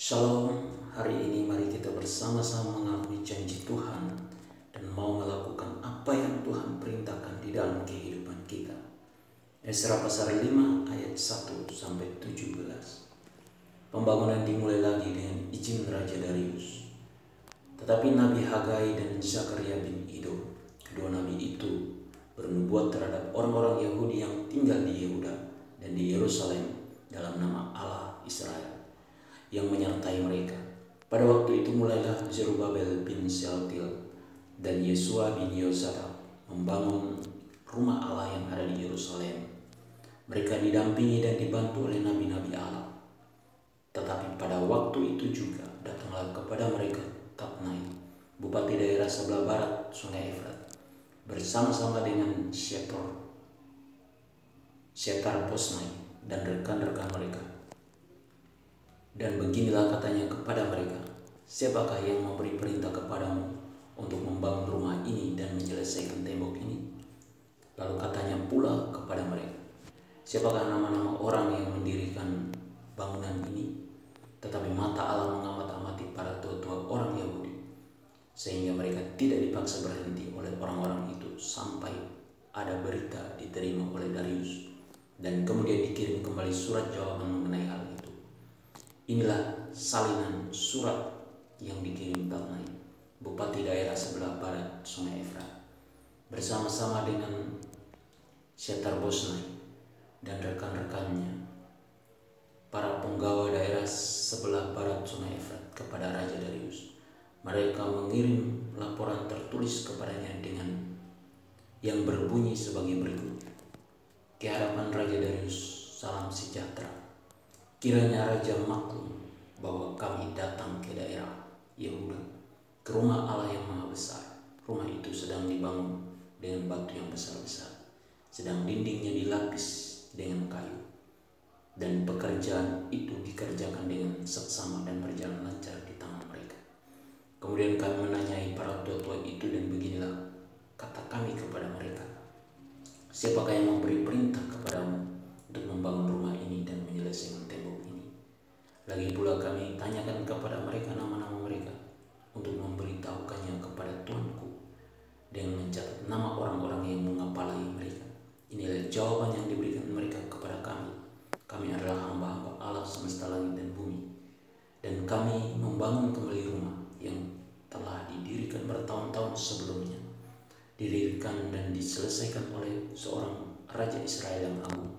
Shalom, hari ini mari kita bersama-sama mengakui janji Tuhan dan mau melakukan apa yang Tuhan perintahkan di dalam kehidupan kita. Esra pasal 5 ayat 1-17. Pembangunan dimulai lagi dengan izin Raja Darius. Tetapi Nabi Hagai dan Zakaria bin Iddo, kedua nabi itu bernubuat terhadap orang-orang Yahudi yang tinggal di Yehuda dan di Yerusalem dalam nama Allah Israel yang menyertai mereka. Pada waktu itu mulailah Zerubabel bin Shealtiel dan Yesua bin Yozadak membangun rumah Allah yang ada di Yerusalem. Mereka didampingi dan dibantu oleh nabi-nabi Allah. Tetapi pada waktu itu juga datanglah kepada mereka Tatnai, bupati daerah sebelah barat Sungai Efrat, bersama-sama dengan Setar-Bosnai dan rekan-rekan mereka. Dan beginilah katanya kepada mereka, siapakah yang memberi perintah kepadamu untuk membangun rumah ini dan menyelesaikan tembok ini? Lalu katanya pula kepada mereka, siapakah nama-nama orang yang mendirikan bangunan ini? Tetapi mata Allah mengamat-amati para tua-tua orang Yahudi, sehingga mereka tidak dipaksa berhenti oleh orang-orang itu sampai ada berita diterima oleh Darius, dan kemudian dikirim kembali surat jawaban mengenai hal itu. Inilah salinan surat yang dikirim Tatnai, bupati daerah sebelah barat Sungai Efrat, bersama-sama dengan Setar-Bosnai dan rekan-rekannya, para penggawa daerah sebelah barat Sungai Efrat, kepada Raja Darius. Mereka mengirim laporan tertulis kepadanya dengan yang berbunyi sebagai berikut. Ke hadapan Raja Darius, salam sejahtera. Kiranya Raja maklum bahwa kami datang ke daerah Yehuda, ke rumah Allah yang maha besar. Rumah itu sedang dibangun dengan batu yang besar-besar, sedang dindingnya dilapis dengan kayu, dan pekerjaan itu dikerjakan dengan seksama dan berjalan lancar di tangan mereka. Kemudian kami menanyai para tua-tua itu, dan beginilah kata kami kepada mereka, siapakah yang memberi perintah kepadamu untuk membangun rumah ini dan menyelesaikan tembok ini? Lagi pula kami tanyakan kepada mereka nama-nama mereka untuk memberitahukannya kepada tuanku dengan mencatat nama orang-orang yang mengepalai mereka. Inilah jawaban yang diberikan mereka kepada kami. Kami adalah hamba-hamba Allah semesta langit dan bumi, dan kami membangun kembali rumah yang telah didirikan bertahun-tahun sebelumnya, didirikan dan diselesaikan oleh seorang Raja Israel yang agung.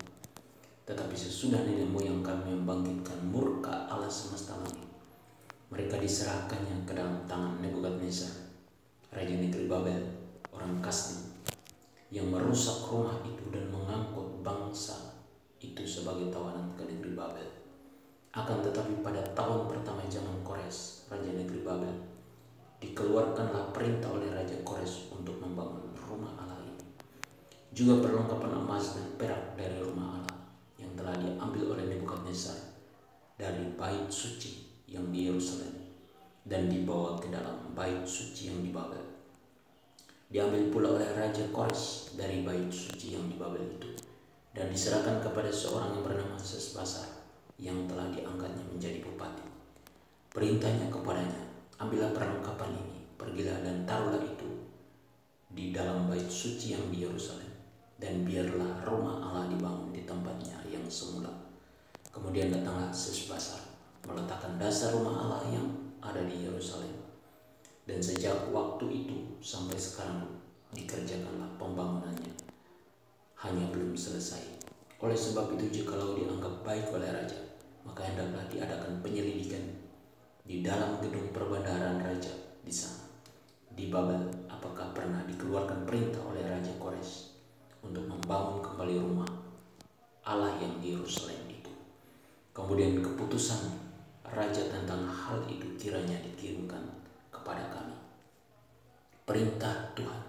Tetapi sesudah nenek moyang kami membangkitkan murka Allah semesta langit, mereka diserahkannya ke dalam tangan Nebukadnezar, Raja negeri Babel, orang Kasdi, yang merusak rumah itu dan mengangkut bangsa itu sebagai tawanan ke negeri Babel. Akan tetapi pada tahun pertama zaman Kores, Raja negeri Babel, dikeluarkanlah perintah oleh Raja Kores untuk membangun rumah Allah ini. Juga perlengkapan emas dan perak dari rumah Allah yang telah diambil oleh Nebukadnezar dari bait suci yang di Yerusalem dan dibawa ke dalam bait suci yang di Babel. Diambil pula oleh Raja Kores dari bait suci yang di Babel itu dan diserahkan kepada seorang yang bernama Sesbasar yang telah diangkatnya menjadi bupati. Perintahnya kepadanya, ambillah perlengkapan ini, pergilah dan taruhlah itu di dalam bait suci yang di Yerusalem, dan biarlah rumah Allah dibangun di tempatnya yang semula. Kemudian datanglah Sesbasar meletakkan dasar rumah Allah yang ada di Yerusalem, dan sejak waktu itu sampai sekarang dikerjakanlah pembangunannya, hanya belum selesai. Oleh sebab itu, jikalau dianggap baik oleh raja, maka hendaklah diadakan penyelidikan di dalam gedung perbendaharaan raja di sana, di Babel, apakah pernah dikeluarkan perintah oleh Raja Kores untuk membangun kembali rumah Allah yang di Yerusalem itu. Kemudian keputusan raja tentang hal itu kiranya dikirimkan kepada kami. Perintah Tuhan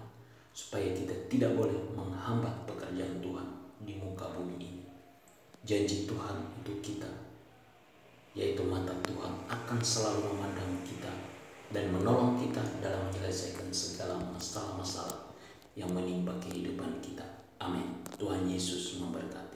supaya kita tidak boleh menghambat pekerjaan Tuhan di muka bumi ini. Janji Tuhan untuk kita, yaitu mata Tuhan akan selalu memandang kita dan menolong kita dalam menyelesaikan segala masalah-masalah yang menimpa kehidupan kita. Amin. Tuhan Yesus memberkati.